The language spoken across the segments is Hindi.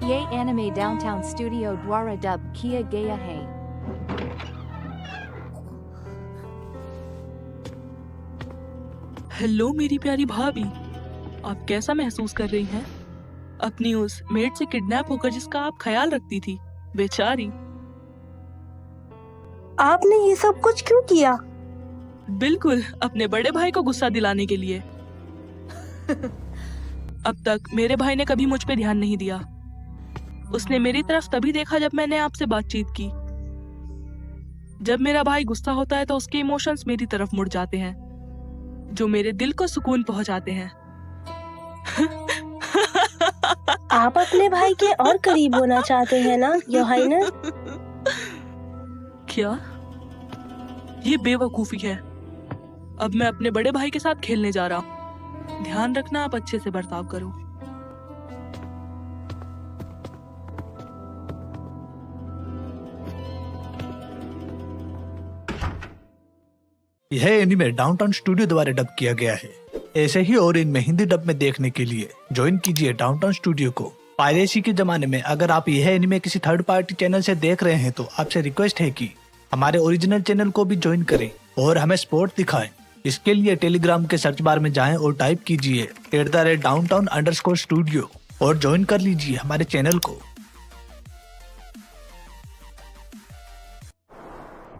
ये एनिमे डाउनटाउन स्टूडियो द्वारा डब किया गया है। हेलो मेरी प्यारी भाभी, आप कैसा महसूस कर रही हैं? अपनी उस मेड से किडनैप होकर जिसका आप ख्याल रखती थी, बेचारी। आपने ये सब कुछ क्यों किया? बिल्कुल अपने बड़े भाई को गुस्सा दिलाने के लिए। अब तक मेरे भाई ने कभी मुझ पे ध्यान नहीं दिया। उसने मेरी तरफ तभी देखा जब मैंने आपसे बातचीत की। जब मेरा भाई गुस्सा होता है तो उसके इमोशंस मेरी तरफ मुड़ जाते हैं, जो मेरे दिल को सुकून पहुंचाते हैं। आप अपने भाई के और करीब होना चाहते हैं ना, योर हाइनेस? क्या? ये बेवकूफी है। अब मैं अपने बड़े भाई के साथ खेलने जा रहा हूँ। ध्यान रखना, आप अच्छे से बर्ताव करो। यह एनिमे डाउनटाउन स्टूडियो द्वारा डब किया गया है। ऐसे ही और इनमें हिंदी डब में देखने के लिए ज्वाइन कीजिए डाउनटाउन स्टूडियो को। पायरेसी के जमाने में अगर आप यह एनिमे किसी थर्ड पार्टी चैनल से देख रहे हैं तो आपसे रिक्वेस्ट है कि हमारे ओरिजिनल चैनल को भी ज्वाइन करें और हमें सपोर्ट दिखाएं। इसके लिए टेलीग्राम के सर्च बार में जाएं और टाइप कीजिए @downtown_studio और ज्वाइन कर लीजिए हमारे चैनल को।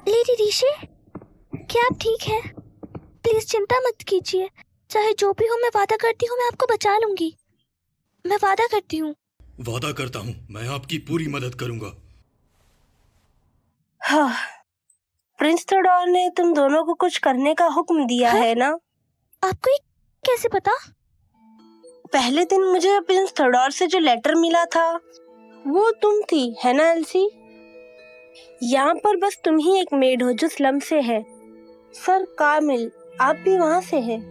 लेडी ऋषि, क्या आप ठीक हैं? प्लीज चिंता मत कीजिए। चाहे जो भी हो, मैं वादा करती हूँ मैं आपको बचा लूंगी। मैं वादा करती हूँ। वादा करता हूँ मैं आपकी पूरी मदद करूंगा। हाँ, प्रिंस थोडोर ने तुम दोनों को कुछ करने का हुक्म दिया है ना? आपको ये कैसे पता? पहले दिन मुझे प्रिंस थोडोर से जो लेटर मिला था वो तुम थी, है ना एल्सी? यहाँ पर बस तुम ही एक मेड हो जो स्लम से है। सर कामिल, आप भी वहाँ से हैं।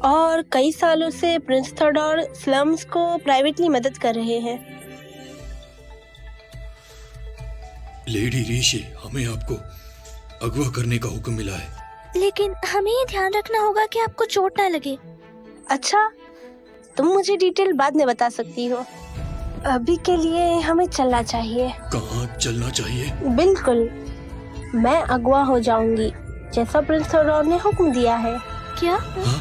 और कई सालों से प्रिंस थोडोर स्लम्स को प्राइवेटली मदद कर रहे हैं। लेडी ऋषि, हमें आपको अगवा करने का हुक्म मिला है। लेकिन हमें ये ध्यान रखना होगा कि आपको चोट ना लगे। अच्छा, तुम मुझे डिटेल बाद में बता सकती हो। अभी के लिए हमें चलना चाहिए। कहाँ चलना चाहिए? बिल्कुल, मैं अगवा हो जाऊंगी जैसा प्रिंस थोडोर ने हुक्म दिया है। क्या? हाँ?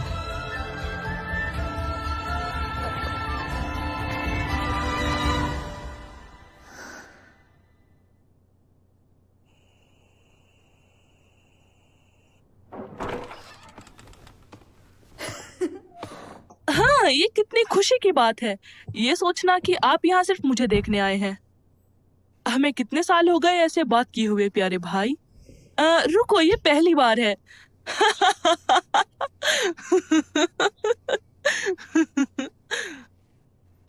हाँ, ये कितनी खुशी की बात है ये सोचना कि आप यहाँ सिर्फ मुझे देखने आए हैं। हमें कितने साल हो गए ऐसे बात किए हुए प्यारे भाई। रुको, ये पहली बार है।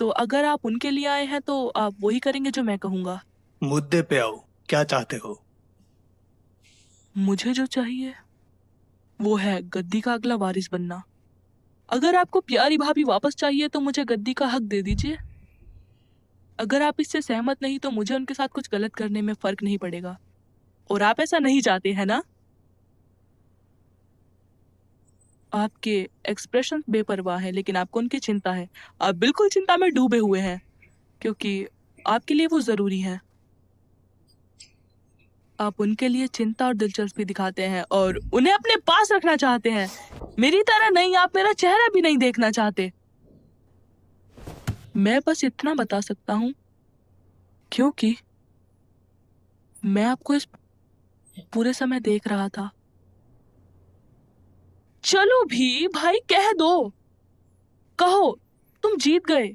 तो अगर आप उनके लिए आए हैं तो आप वही करेंगे जो मैं कहूँगा। मुद्दे पे आओ, क्या चाहते हो? मुझे जो चाहिए वो है गद्दी का अगला वारिस बनना। अगर आपको प्यारी भाभी वापस चाहिए तो मुझे गद्दी का हक दे दीजिए। अगर आप इससे सहमत नहीं तो मुझे उनके साथ कुछ गलत करने में फर्क नहीं पड़ेगा। और आप ऐसा नहीं चाहते हैं ना? आपके एक्सप्रेशन बेपरवाह है लेकिन आपको उनकी चिंता है। आप बिल्कुल चिंता में डूबे हुए हैं क्योंकि आपके लिए वो जरूरी है। आप उनके लिए चिंता और दिलचस्पी दिखाते हैं और उन्हें अपने पास रखना चाहते हैं। मेरी तरह नहीं, आप मेरा चेहरा भी नहीं देखना चाहते। मैं बस इतना बता सकता हूं क्योंकि मैं आपको इस पूरे समय देख रहा था। चलो भी भाई, कह दो। कहो तुम जीत गए।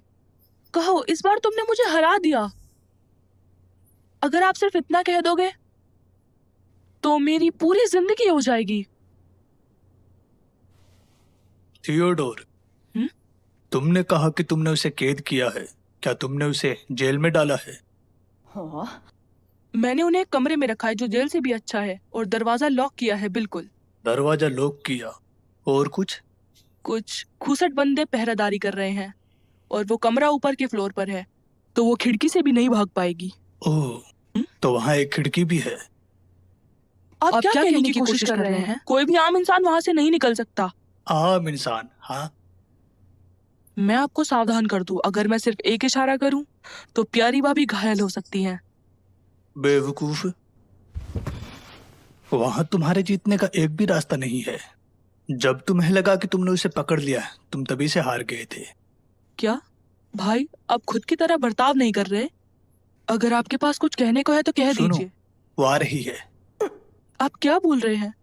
कहो इस बार तुमने मुझे हरा दिया। अगर आप सिर्फ इतना कह दोगे तो मेरी पूरी जिंदगी हो जाएगी। थियोडोर, तुमने कहा कि तुमने उसे कैद किया है। क्या तुमने उसे जेल में डाला है? हाँ, मैंने उन्हें एक कमरे में रखा है जो जेल से भी अच्छा है और दरवाजा लॉक किया है। बिल्कुल। दरवाजा लॉक किया और कुछ खूसट बंदे पहरेदारी कर रहे हैं और वो कमरा ऊपर के फ्लोर पर है तो वो खिड़की से भी नहीं भाग पाएगी। ओह, तो वहाँ एक खिड़की भी है। आप क्या कहने की कोशिश कर रहे हैं? कोई भी आम इंसान वहाँ से नहीं निकल सकता। आम इंसान? हाँ, मैं आपको सावधान कर दूं, अगर मैं सिर्फ एक इशारा करूं तो प्यारी भाभी घायल हो सकती हैं। बेवकूफ, वहां तुम्हारे जीतने का एक भी रास्ता नहीं है। जब तुम्हें लगा कि तुमने उसे पकड़ लिया, तुम तभी से हार गए थे। क्या भाई, आप खुद की तरह बर्ताव नहीं कर रहे? अगर आपके पास कुछ कहने को है तो कह सुनो, दीजिए। वो आ रही है। आप क्या बोल रहे हैं?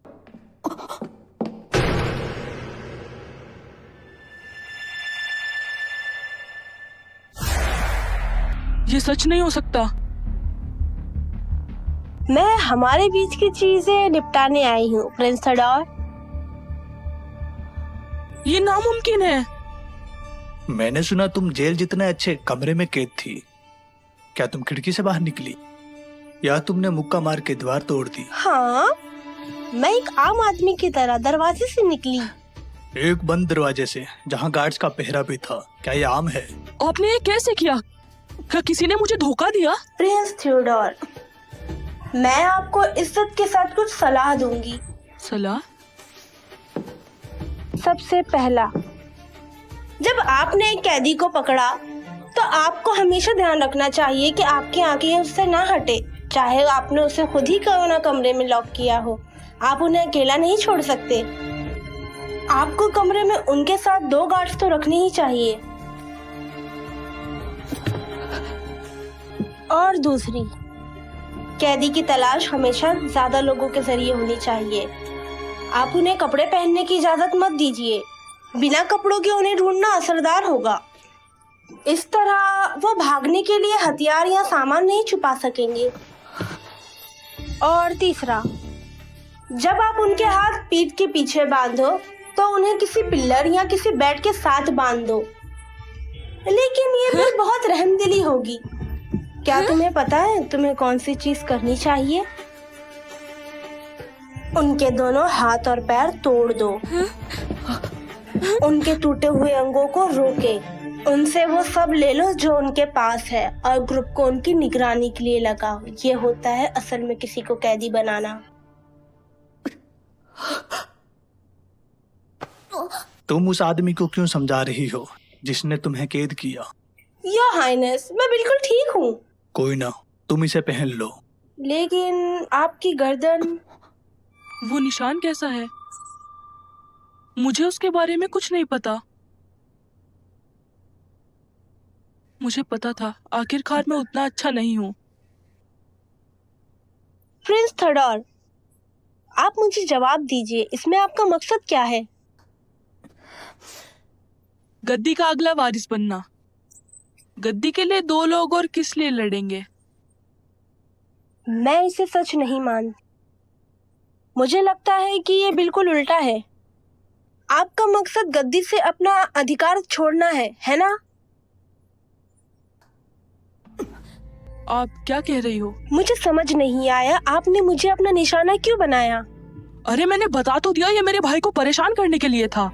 ये सच नहीं हो सकता। मैं हमारे बीच की चीजें निपटाने आई हूँ प्रिंस थेडोर। ये नामुमकिन है। मैंने सुना तुम जेल जितने अच्छे कमरे में कैद थी। क्या तुम खिड़की से बाहर निकली या तुमने मुक्का मार के दीवार तोड़ दी? हाँ, मैं एक आम आदमी की तरह दरवाजे से निकली। एक बंद दरवाजे से, जहाँ गार्ड्स का पहरा भी था। क्या ये आम है? आपने ये कैसे किया? क्या किसी ने मुझे धोखा दिया? प्रिंस थियोडोर, मैं आपको इज्जत के साथ कुछ सलाह दूंगी। सलाह? सबसे पहला, जब आपने एक कैदी को पकड़ा तो आपको हमेशा ध्यान रखना चाहिए कि आपकी आंखें उससे ना हटे, चाहे आपने उसे खुद ही कोरोना कमरे में लॉक किया हो। आप उन्हें अकेला नहीं छोड़ सकते। आपको कमरे में उनके साथ 2 गार्ड्स तो रखने ही चाहिए। और दूसरी, कैदी की तलाश हमेशा ज्यादा लोगों के जरिए होनी चाहिए। आप उन्हें कपड़े पहनने की इजाजत मत दीजिए। बिना कपड़ों के उन्हें ढूंढना असरदार होगा। इस तरह वो भागने के लिए हथियार या सामान नहीं छुपा सकेंगे। और तीसरा, जब आप उनके हाथ पीठ के पीछे बांधो तो उन्हें किसी पिल्लर या किसी बेड के साथ बांध दो। लेकिन ये भी बहुत रहमदिली होगी। क्या तुम्हें पता है तुम्हें कौन सी चीज करनी चाहिए? उनके दोनों हाथ और पैर तोड़ दो। उनके टूटे हुए अंगों को रोके। उनसे वो सब ले लो जो उनके पास है और ग्रुप को उनकी निगरानी के लिए लगाओ। ये होता है असल में किसी को कैदी बनाना। तुम उस आदमी को क्यों समझा रही हो जिसने तुम्हें कैद किया? योर हाइनेस, मैं बिल्कुल ठीक हूँ। कोई ना, तुम इसे पहन लो। लेकिन आपकी गर्दन। वो निशान कैसा है? मुझे उसके बारे में कुछ नहीं पता। मुझे पता था, आखिरकार मैं उतना अच्छा नहीं हूँ। प्रिंस थेडोर, आप मुझे जवाब दीजिए, इसमें आपका मकसद क्या है? गद्दी का अगला वारिस बनना। गद्दी के लिए 2 लोग और किस लिए लड़ेंगे? मैं इसे सच नहीं मानती। मुझे लगता है कि ये बिल्कुल उल्टा है। आपका मकसद गद्दी से अपना अधिकार छोड़ना है ना? आप क्या कह रही हो? मुझे समझ नहीं आया, आपने मुझे अपना निशाना क्यों बनाया? अरे मैंने बता तो दिया, ये मेरे भाई को परेशान करने के लिए था।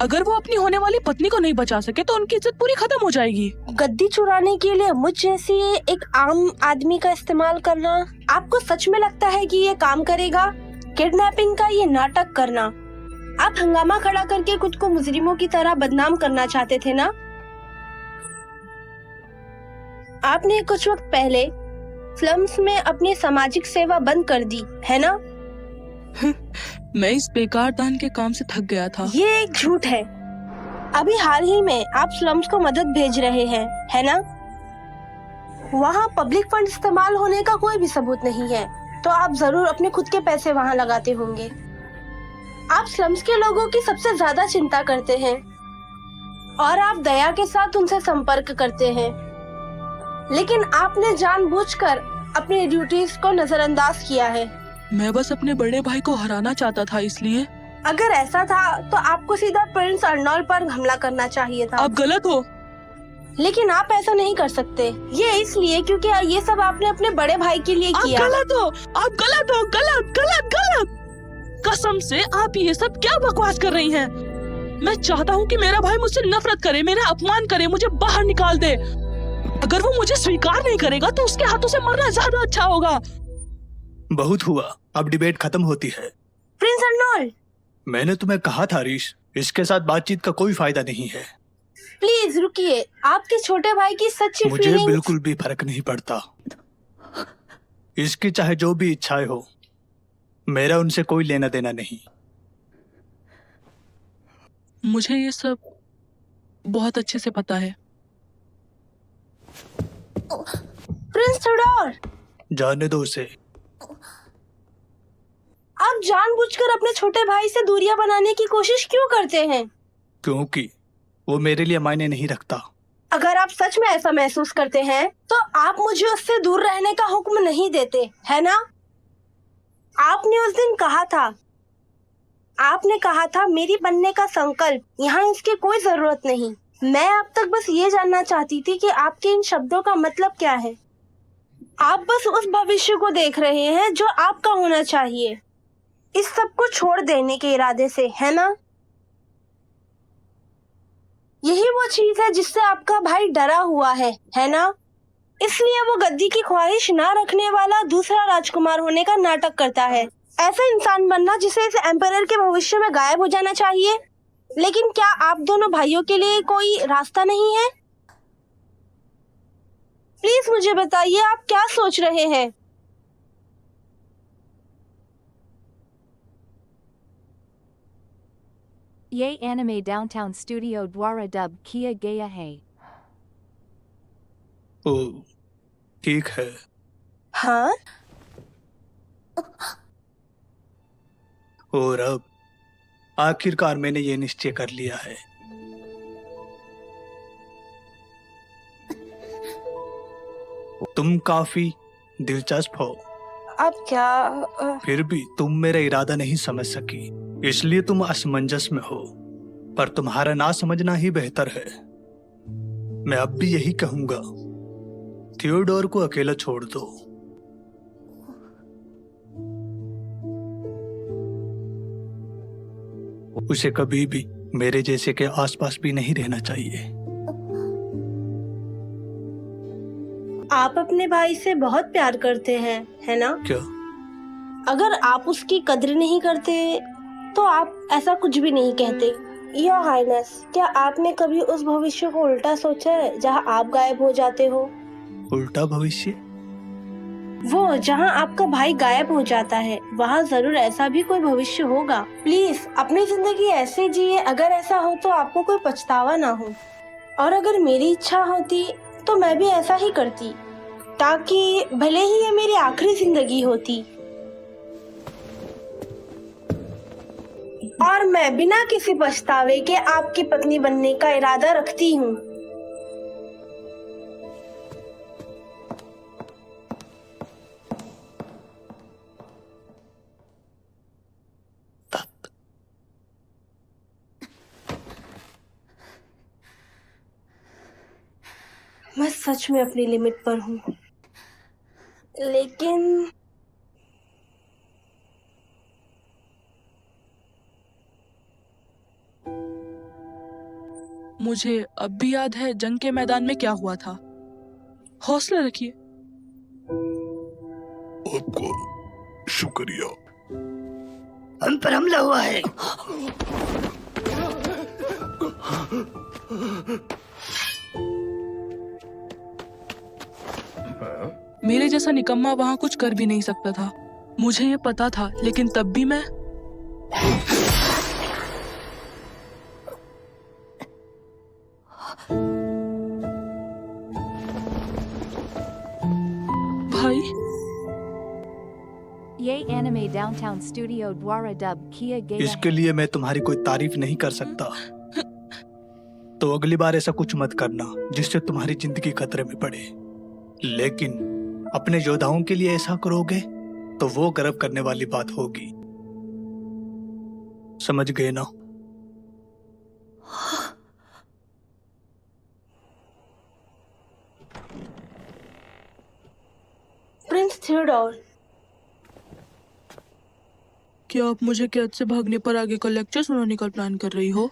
अगर वो अपनी होने वाली पत्नी को नहीं बचा सके तो उनकी इज्जत पूरी खत्म हो जाएगी। गद्दी चुराने के लिए मुझ जैसी एक आम आदमी का इस्तेमाल करना, आपको सच में लगता है कि ये काम करेगा? किडनैपिंग का ये नाटक करना, आप हंगामा खड़ा करके खुद को मुजरिमों की तरह बदनाम करना चाहते थे ना? आपने कुछ वक्त पहले स्लम्स में अपनी सामाजिक सेवा बंद कर दी है ना? मैं इस बेकार दान के काम से थक गया था। ये एक झूठ है। अभी हाल ही में आप स्लम्स को मदद भेज रहे हैं, है ना? वहाँ पब्लिक फंड इस्तेमाल होने का कोई भी सबूत नहीं है, तो आप जरूर अपने खुद के पैसे वहाँ लगाते होंगे। आप स्लम्स के लोगों की सबसे ज्यादा चिंता करते हैं और आप दया के साथ उनसे संपर्क करते हैं, लेकिन आपने जानबूझकर अपनी ड्यूटीज को नजरअंदाज किया है। मैं बस अपने बड़े भाई को हराना चाहता था, इसलिए। अगर ऐसा था तो आपको सीधा प्रिंस अर्नोल्ड पर हमला करना चाहिए था। आप गलत हो। लेकिन आप ऐसा नहीं कर सकते। ये इसलिए क्योंकि ये सब आपने अपने बड़े भाई के लिए किया। आप गलत हो, आप गलत हो, गलत गलत गलत। कसम से आप ये सब क्या बकवास कर रही हैं? मैं चाहता हूँ कि मेरा भाई मुझसे नफरत करे, मेरा अपमान करे, मुझे बाहर निकाल दे। अगर वो मुझे स्वीकार नहीं करेगा तो उसके हाथों से मरना ज्यादा अच्छा होगा। बहुत हुआ, अब डिबेट खत्म होती है। प्रिंस अर्नोल्ड, मैंने तुम्हें कहा था रीश, इसके साथ बातचीत का कोई फायदा नहीं है। प्लीज रुकिए, आपके छोटे भाई की सच्ची मुझे फीलिंग्स। बिल्कुल भी फर्क नहीं पड़ता। इसकी चाहे जो भी इच्छाएं हो, मेरा उनसे कोई लेना देना नहीं। मुझे ये सब बहुत अच्छे से पता है। प्रिंस थोडोर, जाने दो उसे। आप जानबूझकर अपने छोटे भाई से दूरियां बनाने की कोशिश क्यों करते हैं? क्योंकि वो मेरे लिए मायने नहीं रखता। अगर आप सच में ऐसा महसूस करते हैं तो आप मुझे उससे दूर रहने का हुक्म नहीं देते, है ना? आपने उस दिन कहा था, आपने कहा था मेरी बनने का संकल्प, यहाँ इसकी कोई जरूरत नहीं। मैं अब तक बस ये जानना चाहती थी कि आपके इन शब्दों का मतलब क्या है। आप बस उस भविष्य को देख रहे हैं जो आपका होना चाहिए, इस सब को छोड़ देने के इरादे से, है ना? यही वो चीज है जिससे आपका भाई डरा हुआ है ना? इसलिए वो गद्दी की ख्वाहिश ना रखने वाला दूसरा राजकुमार होने का नाटक करता है। ऐसा इंसान बनना जिसे इस एम्परर के भविष्य में गायब हो जाना चाहिए। लेकिन क्या आप दोनों भाइयों के लिए कोई रास्ता नहीं है? प्लीज मुझे बताइए, आप क्या सोच रहे हैं? ये anime downtown studio द्वारा डब किया गया है। ओ, ठीक है। हाँ? और अब आखिरकार मैंने ये निश्चय कर लिया है। तुम काफी दिलचस्प हो, अब क्या? फिर भी तुम मेरा इरादा नहीं समझ सकी, इसलिए तुम असमंजस में हो। पर तुम्हारा ना समझना ही बेहतर है। मैं अब भी यही कहूंगा, थियोडोर को अकेला छोड़ दो। उसे कभी भी मेरे जैसे के आसपास भी नहीं रहना चाहिए। आप अपने भाई से बहुत प्यार करते हैं, है ना? क्या? अगर आप उसकी कद्र नहीं करते तो आप ऐसा कुछ भी नहीं कहते। योर हाइनेस, क्या आपने कभी उस भविष्य को उल्टा सोचा है जहां आप गायब हो जाते हो? उल्टा भविष्य? वो जहां आपका भाई गायब हो जाता है, वहां जरूर ऐसा भी कोई भविष्य होगा। प्लीज अपनी जिंदगी ऐसे जिए अगर ऐसा हो तो आपको कोई पछतावा ना हो। और अगर मेरी इच्छा होती तो मैं भी ऐसा ही करती, ताकि भले ही ये मेरी आखिरी जिंदगी होती और मैं बिना किसी पछतावे के आपकी पत्नी बनने का इरादा रखती हूँ। मैं सच में अपनी लिमिट पर हूँ, लेकिन मुझे अब भी याद है जंग के मैदान में क्या हुआ था। हौसला रखिए। आपका शुक्रिया। हम पर हमला हुआ है। मेरे जैसा निकम्मा वहां कुछ कर भी नहीं सकता था। मुझे ये पता था, लेकिन तब भी मैं भाई, ये anime downtown studio द्वारा डब किया गया इसके है। लिए मैं तुम्हारी कोई तारीफ नहीं कर सकता। तो अगली बार ऐसा कुछ मत करना जिससे तुम्हारी जिंदगी खतरे में पड़े। लेकिन अपने योद्धाओं के लिए ऐसा करोगे तो वो गर्व करने वाली बात होगी। समझ गए ना? प्रिंस थियोडोर, क्या आप मुझे कैद से भागने पर आगे का लेक्चर सुनाने का प्लान कर रही हो?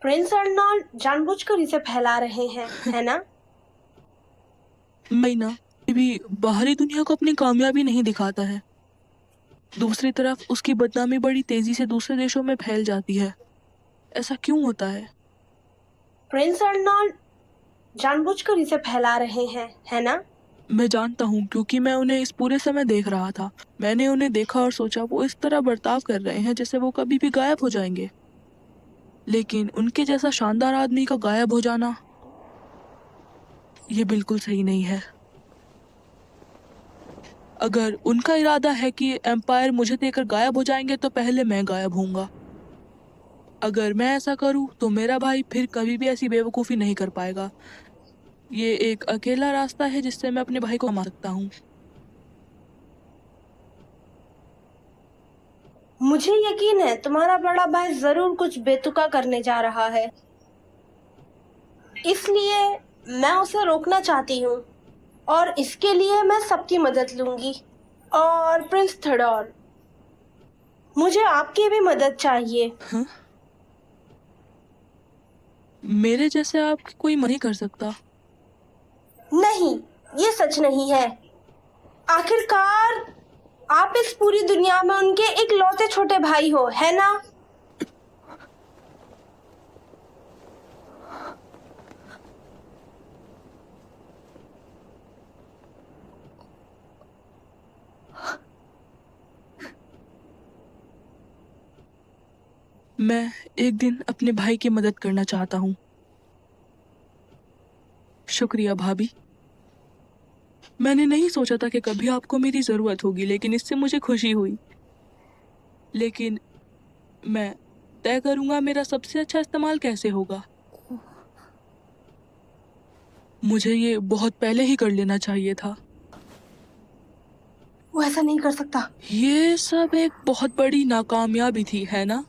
प्रिंस अर्नोल्ड जानबूझकर इसे फैला रहे हैं, है ना? मैं ना भी बाहरी दुनिया को अपनी कामयाबी नहीं दिखाता है। दूसरी तरफ उसकी बदनामी बड़ी तेजी से दूसरे देशों में फैल जाती है। ऐसा क्यों होता है? प्रिंस अर्नोल्ड जानबूझकर इसे फैला रहे हैं, है ना? मैं जानता हूँ, क्योंकि मैं उन्हें इस पूरे समय देख रहा था। मैंने उन्हें देखा और सोचा वो इस तरह बर्ताव कर रहे हैं जैसे वो कभी भी गायब हो जाएंगे। लेकिन उनके जैसा शानदार आदमी का गायब हो जाना, ये बिल्कुल सही नहीं है। अगर उनका इरादा है कि एम्पायर मुझे देकर गायब हो जाएंगे तो पहले मैं गायब होऊंगा। अगर मैं ऐसा करूं तो मेरा भाई फिर कभी भी ऐसी बेवकूफ़ी नहीं कर पाएगा। ये एक अकेला रास्ता है जिससे मैं अपने भाई को मार सकता हूँ। मुझे यकीन है तुम्हारा बड़ा भाई जरूर कुछ बेतुका करने जा रहा है, इसलिए मैं उसे रोकना चाहती हूँ और इसके लिए मैं सबकी मदद लूंगी। और प्रिंस थेओडोर, मुझे आपकी भी मदद चाहिए। हाँ? मेरे जैसे आप कोई नहीं कर सकता। नहीं, ये सच नहीं है। आखिरकार आप इस पूरी दुनिया में उनके इकलौते छोटे भाई हो, है ना? मैं एक दिन अपने भाई की मदद करना चाहता हूँ। शुक्रिया भाभी। मैंने नहीं सोचा था कि कभी आपको मेरी ज़रूरत होगी, लेकिन इससे मुझे खुशी हुई। लेकिन मैं तय करूँगा मेरा सबसे अच्छा इस्तेमाल कैसे होगा। मुझे ये बहुत पहले ही कर लेना चाहिए था। वो ऐसा नहीं कर सकता। ये सब एक बहुत बड़ी नाकामयाबी थी, है ना?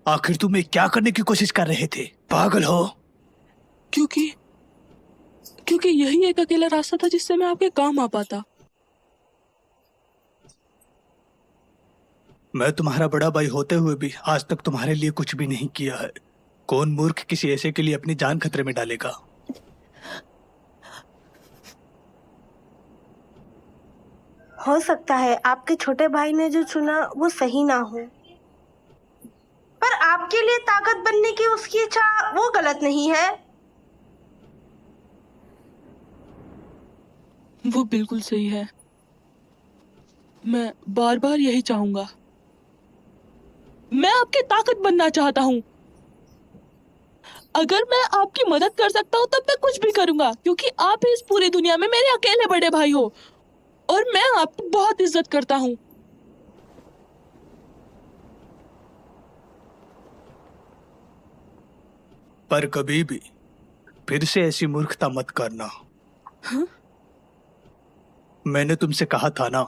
आखिर तुम ये क्या करने की कोशिश कर रहे थे? पागल हो? क्योंकि यही एक अकेला रास्ता था जिससे मैं आपके काम आ पाता। मैं तुम्हारा बड़ा भाई होते हुए भी आज तक तुम्हारे लिए कुछ भी नहीं किया है। कौन मूर्ख किसी ऐसे के लिए अपनी जान खतरे में डालेगा? हो सकता है आपके छोटे भाई ने जो चुना वो सही ना हो, पर आपके लिए ताकत बनने की उसकी इच्छा वो गलत नहीं है। वो बिल्कुल सही है। मैं बार बार यही चाहूंगा। मैं आपकी ताकत बनना चाहता हूँ। अगर मैं आपकी मदद कर सकता हूँ तब मैं कुछ भी करूंगा, क्योंकि आप ही इस पूरी दुनिया में मेरे अकेले बड़े भाई हो और मैं आपकी बहुत इज्जत करता हूँ। पर कभी भी फिर से ऐसी मूर्खता मत करना। हाँ? मैंने तुमसे कहा था ना,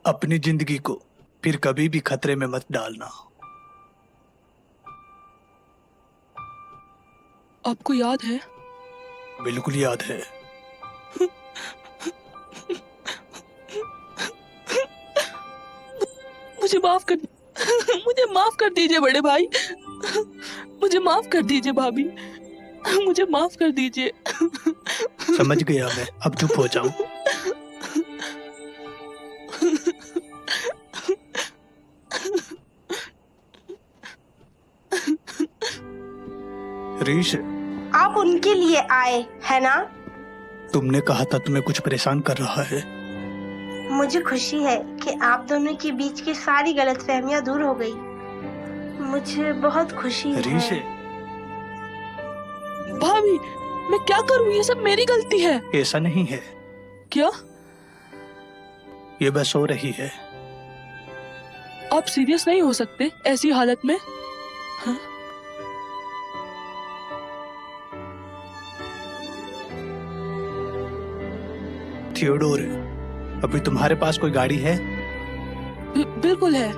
अपनी जिंदगी को फिर कभी भी खतरे में मत डालना। आपको याद है? बिल्कुल याद है। मुझे माफ कर दीजिए बड़े भाई। मुझे माफ कर दीजिए भाभी। मुझे माफ कर दीजिए। समझ गया मैं, अब चुप हो जाओ। रीश, आप उनके लिए आए, है ना? तुमने कहा था तुम्हें कुछ परेशान कर रहा है। मुझे खुशी है कि आप दोनों के बीच की सारी गलतफहमियां दूर हो गई। मुझे बहुत खुशी रीश, है। भाभी, मैं क्या करूं? ये सब मेरी गलती है। ऐसा नहीं है। क्या? ये बस सो रही है। आप सीरियस नहीं हो सकते ऐसी हालत में? हाँ? थियोडोर, अभी तुम्हारे पास कोई गाड़ी है? बिल्कुल है,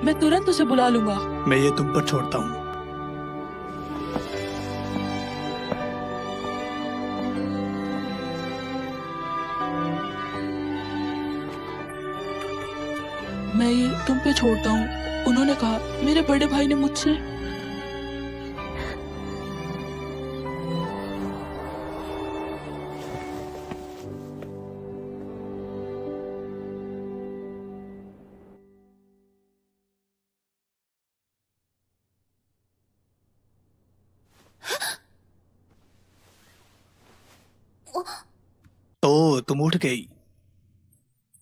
मैं तुरंत उसे बुला लूंगा। मैं ये तुम पर छोड़ता हूँ। मैं ये तुम पे छोड़ता हूँ। उन्होंने कहा, मेरे बड़े भाई ने मुझसे। तो तुम उठ गई।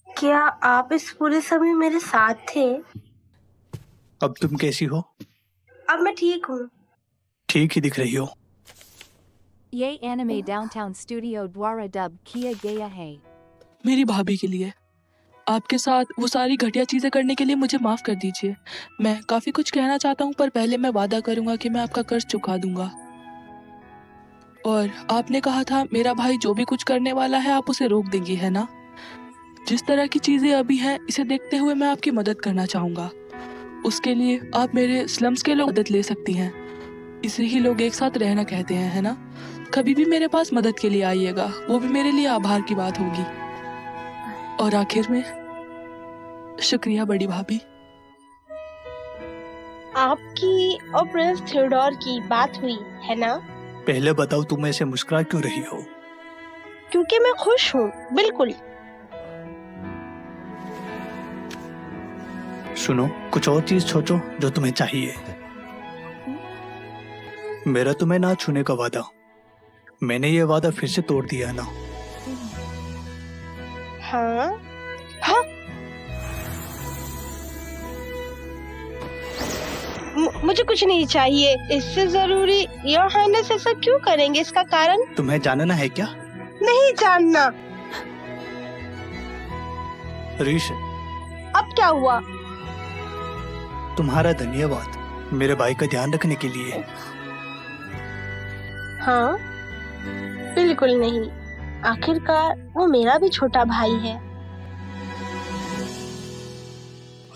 क्या आप इस पूरे समय मेरे साथ थे? अब तुम कैसी हो? अब मैं ठीक हूँ। ठीक ही दिख रही हो। ये एनिमे डाउनटाउन स्टूडियो द्वारा डब किया गया है। मेरी भाभी के लिए, आपके साथ वो सारी घटिया चीजें करने के लिए मुझे माफ कर दीजिए। मैं काफी कुछ कहना चाहता हूँ, पर पहले मैं वादा करूंगा कि मैं आपका कर्ज चुका दूंगा। और आपने कहा था मेरा भाई जो भी कुछ करने वाला है आप उसे रोक देंगी, है ना? जिस तरह की चीजें अभी हैं, इसे देखते हुए मैं आपकी मदद करना चाहूंगा। उसके लिए आप मेरे स्लम्स के लोग मदद ले सकती हैं। इसे ही लोग एक साथ रहना कहते हैं, है ना? कभी भी मेरे पास मदद के लिए आइएगा, वो भी मेरे लिए आभार की बात होगी। और आखिर में शुक्रिया बड़ी भाभी। आपकी और प्रिंस थियोडोर की बात हुई है ना? पहले बताओ, तुम ऐसे मुस्कुरा क्यों रही हो? क्योंकि मैं खुश हूँ, बिल्कुल। सुनो, कुछ और चीज सोचो जो तुम्हें चाहिए। मेरा तुम्हें ना छूने का वादा, मैंने ये वादा फिर से तोड़ दिया ना। हाँ हाँ, मुझे कुछ नहीं चाहिए। इससे जरूरी योर हाइनेस ऐसा क्यों करेंगे? इसका कारण तुम्हें जानना है क्या? नहीं जानना। ऋष, अब क्या हुआ? तुम्हारा धन्यवाद मेरे भाई का ध्यान रखने के लिए। हाँ, बिल्कुल नहीं। आखिरकार वो मेरा भी छोटा भाई है।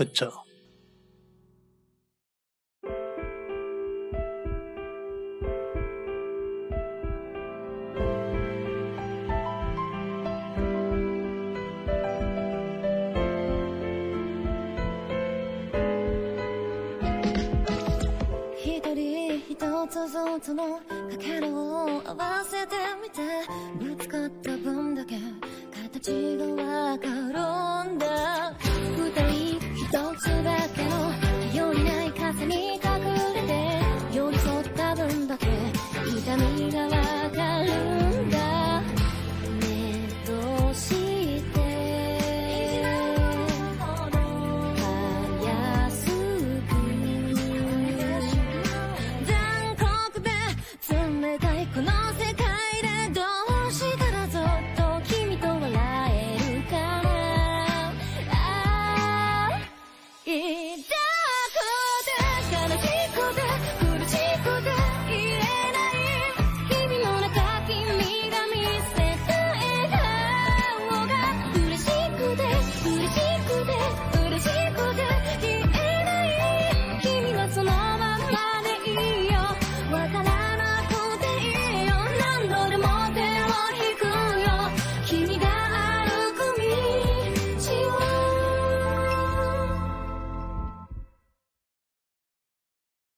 अच्छा,一つずつのかけらを合わせてみてぶつかった分だけ形がわかる